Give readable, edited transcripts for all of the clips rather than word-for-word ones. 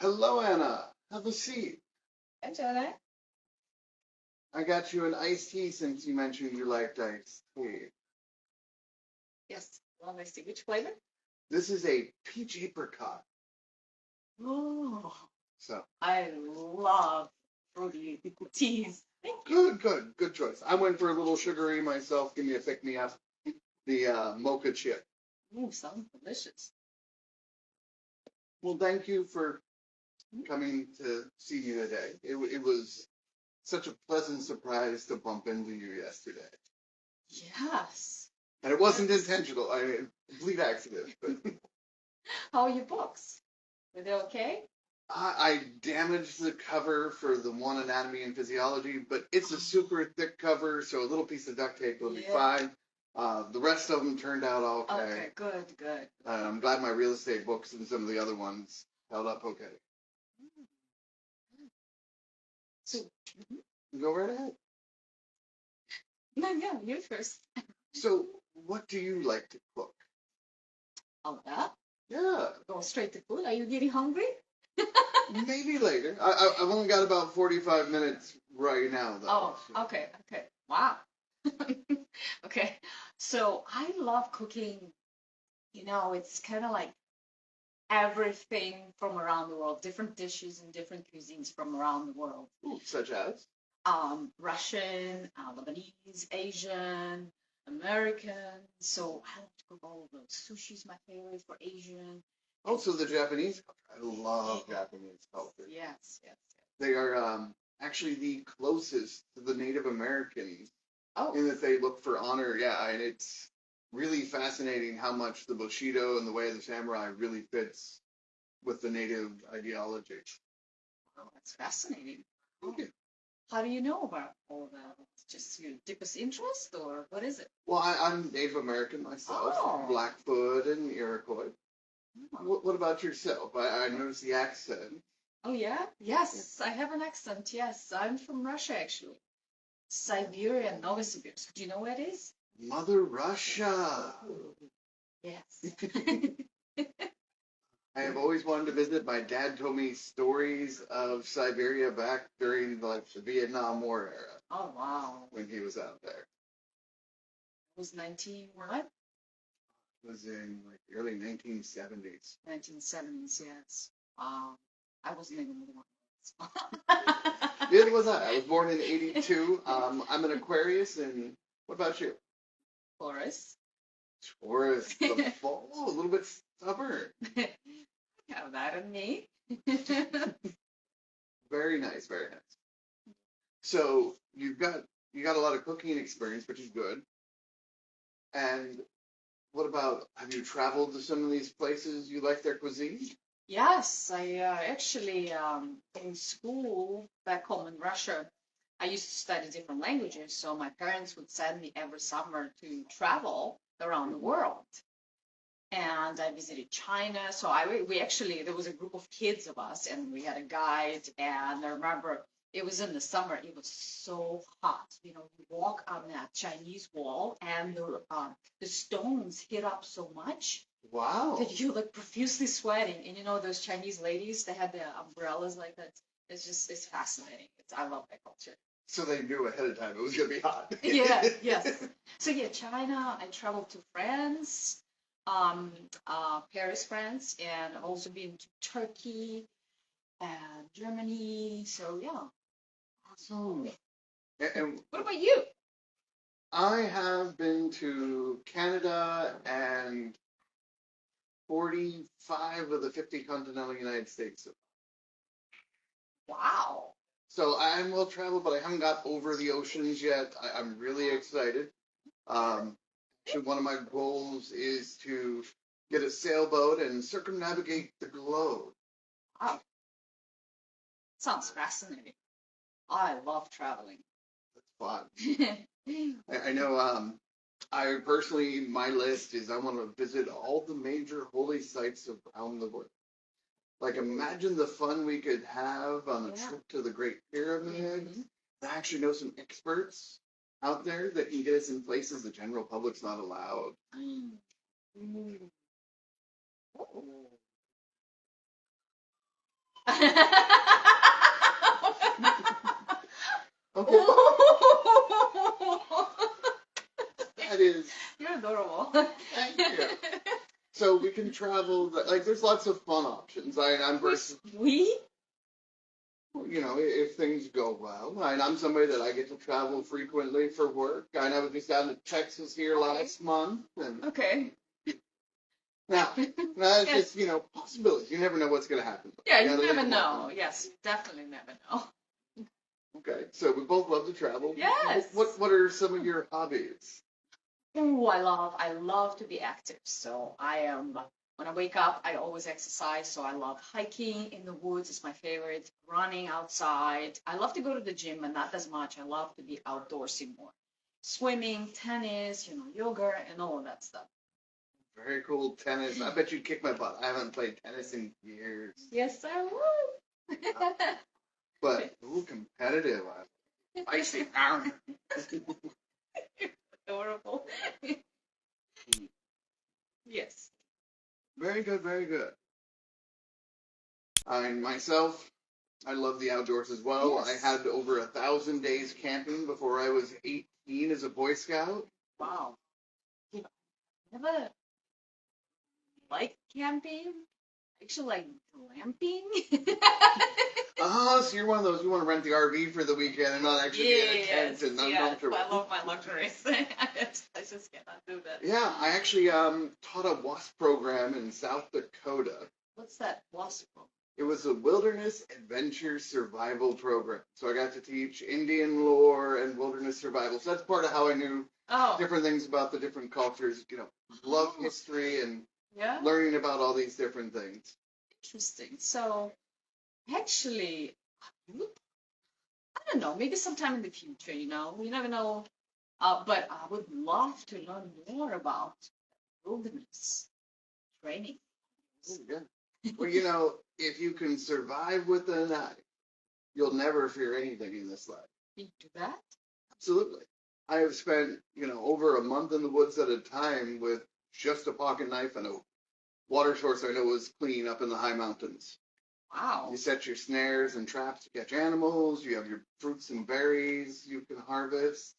Hello, Anna. Have a seat. Coach Jedi? I got you an iced tea since you mentioned you liked iced tea. Yes. Well, let's see. Which flavor? This is a peach apricot. Oh, So I love fruity teas. Thank you. good choice. I went for a little sugary myself. Give me a pick me up. The mocha chip. Ooh, sounds delicious. Well, thank you for coming to see me today. It was such a pleasant surprise to bump into you yesterday. Yes. And it wasn't Yes. intentional. I mean, complete accident. But How are your books? Are they okay? I damaged the cover for the one anatomy and physiology, but it's a super thick cover, so a little piece of duct tape will be Yeah. fine. The rest of them turned out okay. Okay, good. I'm glad my real estate books and some of the other ones held up okay. So, Go right ahead. no, yeah, you first. So, what do you like to cook? Oh, that? Yeah, Go straight to food. Are you getting hungry? maybe later. I've only got about 45 minutes right now, though. Oh, So. okay. Wow. Okay. So I love cooking. It's kind of like everything from around the world, different dishes and different cuisines from around the world. Ooh, such as? Russian, Lebanese, Asian, American. So I love to cook all of those. Sushi is my favorite for Asian. Also, the Japanese culture. I love Japanese culture. Yes. They are actually the closest to the Native Americans Oh, in that they look for honor. Yeah, and it's really fascinating how much the Bushido and the way of the samurai really fits with the Native ideology. wow, that's fascinating. Okay. How do you know about all of that? It's just your deepest interest, or what is it? Well, I'm Native American myself, Oh, Blackfoot and Iroquois. oh, What about yourself? I noticed the accent. oh yeah? Yes, I have an accent. Yes, I'm from Russia actually. Siberia and Novosibirsk. Do you know where it is? Mother Russia. Yes. I have always wanted to visit. My dad told me stories of Siberia back during like the Vietnam War era Oh wow. when he was out there. It was 19 what? It was in like the early 1970s. 1970s, yes. I wasn't even born. Neither was I. I was born in '82. I'm an Aquarius, and what about you? Taurus. Taurus, the fall, a little bit stubborn. Have that in me. Very nice, very nice. So you got a lot of cooking experience, which is good. And what about, have you traveled to some of these places you like their cuisine? Yes, I actually in school back home in Russia, I used to study different languages, so my parents would send me every summer to travel around the world. And I visited China. So we actually there was a group of kids of us, and we had a guide. And I remember it was in the summer. It was so hot. You walk on that Chinese wall, and the stones hit up so much Wow. that you like profusely sweating. And those Chinese ladies, they had the umbrellas like that. It's fascinating. I love that culture. So they knew ahead of time it was going to be hot. Yes. So yeah, China. I traveled to France, um, Paris, France, and I've also been to Turkey and Germany. So yeah. Awesome. And What about you? I have been to Canada and 45 of the 50 continental United States. Wow. So I'm well traveled, but I haven't got over the oceans yet. I'm really excited. Um, Actually, one of my goals is to get a sailboat and circumnavigate the globe. Wow. Sounds fascinating. I love traveling. That's fun. I know. I personally, my list is I want to visit all the major holy sites around the world. Like, imagine the fun we could have on a Yeah. trip to the Great Pyramid. Mhm. I actually know some experts out there that can get us in places the general public's not allowed. Mm. Oh. Okay, that is. You're adorable. Thank you. So we can travel. Like, there's lots of fun options. I'm We? if things go well, and I'm somebody that I get to travel frequently for work. I was just down to Texas here last month, and Okay. now it's Yes. just possibilities. You never know what's going to happen. Yeah, You you gotta never live know. life. Yes, definitely never know. Okay, so we both love to travel. Yes. What are some of your hobbies? Oh, I love to be active. So when I wake up, I always exercise. So I love hiking in the woods. It's my favorite. Running outside. I love to go to the gym, but not as much. I love to be outdoorsy more. Swimming, tennis, yoga, and all of that stuff. Very cool. Tennis. I bet you'd kick my butt. I haven't played tennis in years. Yes, I would. But competitive. Icy. Adorable. Yes. Very good, very good. Myself, I love the outdoors as well. Yes. I had over 1,000 days camping before I was 18 as a Boy Scout. Wow. Never like camping. Actually, like glamping. So you're one of those you want to rent the RV for the weekend and not actually be in a tent and uncomfortable. I love my luxuries. I just cannot do that. Yeah, I actually taught a WASP program in South Dakota. What's that WASP program? It was a wilderness adventure survival program. So I got to teach Indian lore and wilderness survival. So that's part of how I knew different things about the different cultures, love history and learning about all these different things. Interesting. So actually, I don't know, maybe sometime in the future, you never know. But I would love to learn more about wilderness training. Oh, yeah. Well, if you can survive with a knife, you'll never fear anything in this life. You do that? Absolutely. I have spent, over a month in the woods at a time with just a pocket knife and a water source I know was clean up in the high mountains. Wow. You set your snares and traps to catch animals. You have your fruits and berries you can harvest.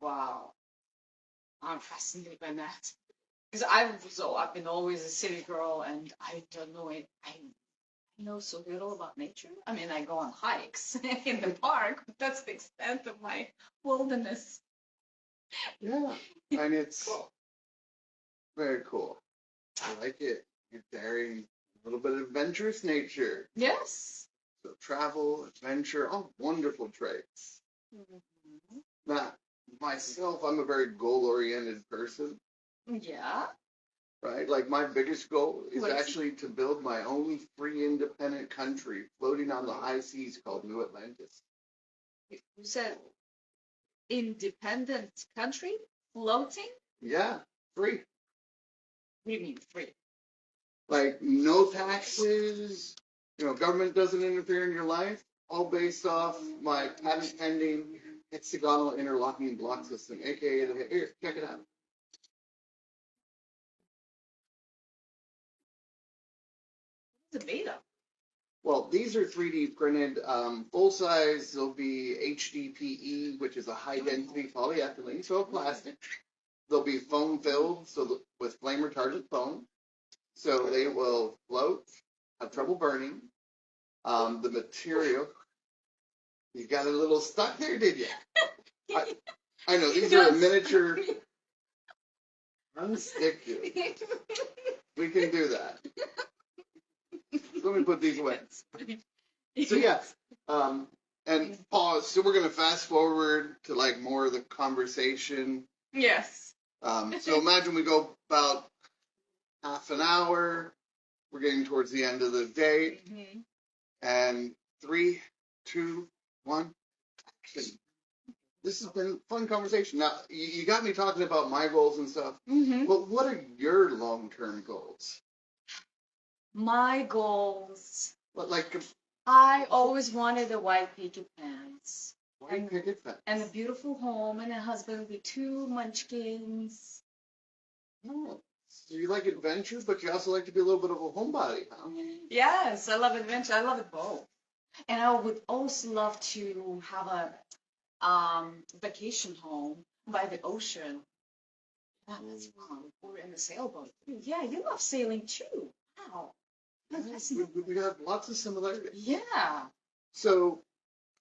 Wow. I'm fascinated by that. Because I've been always a city girl, and I don't know it. I know so little about nature. I mean, I go on hikes in the park, but that's the extent of my wilderness. Yeah, and it's very cool. I like it. You're daring a little bit of adventurous nature. Yes. So travel, adventure, all wonderful traits. Mm-hmm. Now, myself, I'm a very goal-oriented person. Yeah. Right? Like my biggest goal is actually to build my own free independent country floating on the high seas called New Atlantis. You said independent country floating? Yeah, free. What do you mean free? Like no taxes, government doesn't interfere in your life, all based off my patent pending hexagonal interlocking block system, aka here, check it out. What's it made of? Well, these are 3D printed, full size. They'll be HDPE, which is a high density polyethylene, so plastic. They'll be foam filled, so with flame retardant foam, so they will float, have trouble burning. The material, you got a little stuck there, did you? I know these are a miniature. Unstick you. We can do that. Let me put these away. So yeah, and pause. So we're gonna fast forward to like more of the conversation. Yes. So imagine we go about half an hour. We're getting towards the end of the day, and 3, 2, 1. Action. This has been a fun conversation. Now you got me talking about my goals and stuff. But what are your long-term goals? My goals. Like I always wanted a white picket fence. White picket fence. And a beautiful home and a husband with 2 munchkins. Oh, So you like adventure, but you also like to be a little bit of a homebody, huh? Yes, I love adventure. I love it both. And I would also love to have a vacation home by the ocean. Yeah, that's fun. Or in the sailboat. Yeah, you love sailing too. Wow. That's fascinating. We have lots of similarities. Yeah. So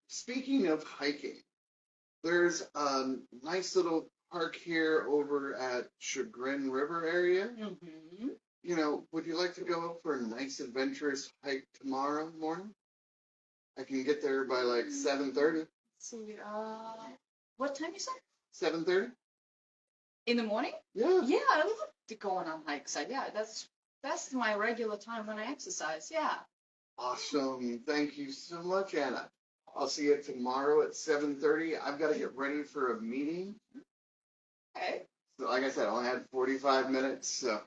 speaking of hiking, there's a nice little park here over at Chagrin River area. Mm-hmm. You know, would you like to go for a nice adventurous hike tomorrow morning? I can get there by like 7:30. Let's see, what time you said? 7:30? In the morning? Yeah. Yeah, I love to go on hikes. Yeah, that's my regular time when I exercise. Yeah. Awesome. Thank you so much, Anna. I'll see you tomorrow at 7:30. I've got to get ready for a meeting. Okay. So like I said, I only had 45 minutes, so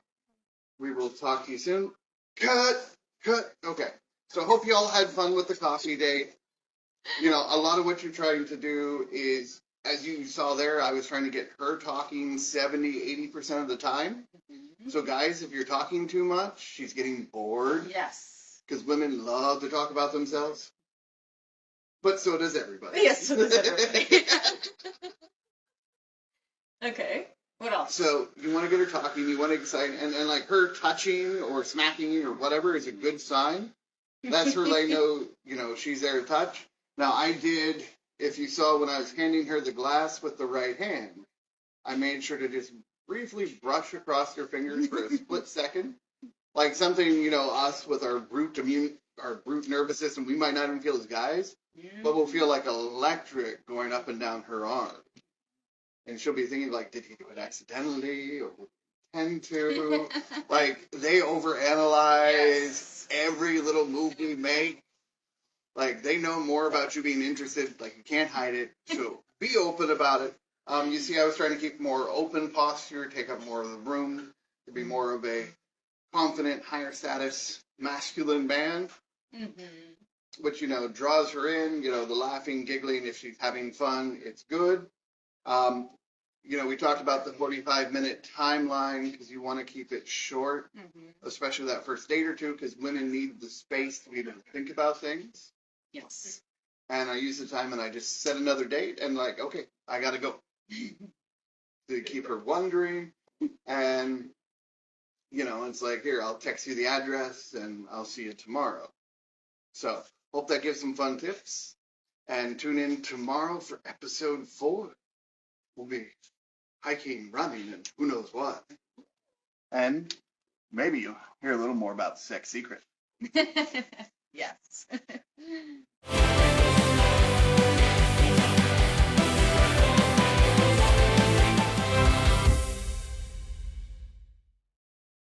we will talk to you soon. Cut! Cut! Okay. So I hope you all had fun with the coffee date. You know, a lot of what you're trying to do is, as you saw there, I was trying to get her talking 70-80% of the time. Mm-hmm. So guys, if you're talking too much, she's getting bored. Yes. Because women love to talk about themselves. But so does everybody. Yes, so does everybody. Okay. What else? So you want to get her talking, you want to excite, and like her touching or smacking or whatever is a good sign. That's her letting know, you know, she's there to touch. Now I did, if you saw when I was handing her the glass with the right hand, I made sure to just briefly brush across her fingers for a split second. Like something, you know, us with our brute nervous system, we might not even feel as guys, but we'll feel like electric going up and down her arm. And she'll be thinking, like, did he do it accidentally or intend to? Like, they overanalyze every little move we make. Like, they know more about you being interested. Like, you can't hide it. So be open about it. You see, I was trying to keep more open posture, take up more of the room, to be more of a confident, higher status, masculine man. Mm-hmm. Which, you know, draws her in, you know, the laughing, giggling, if she's having fun, it's good. You know, we talked about the 45-minute timeline because you want to keep it short, especially that first date or two, because women need the space to be able to think about things. Yes. And I use the time and I just set another date and like, okay, I got to go. To keep her wondering. And, you know, it's like, here, I'll text you the address and I'll see you tomorrow. So, hope that gives some fun tips. And tune in tomorrow for episode 4. We'll be hiking, running, and who knows what. And maybe you'll hear a little more about the sex secret. Yes.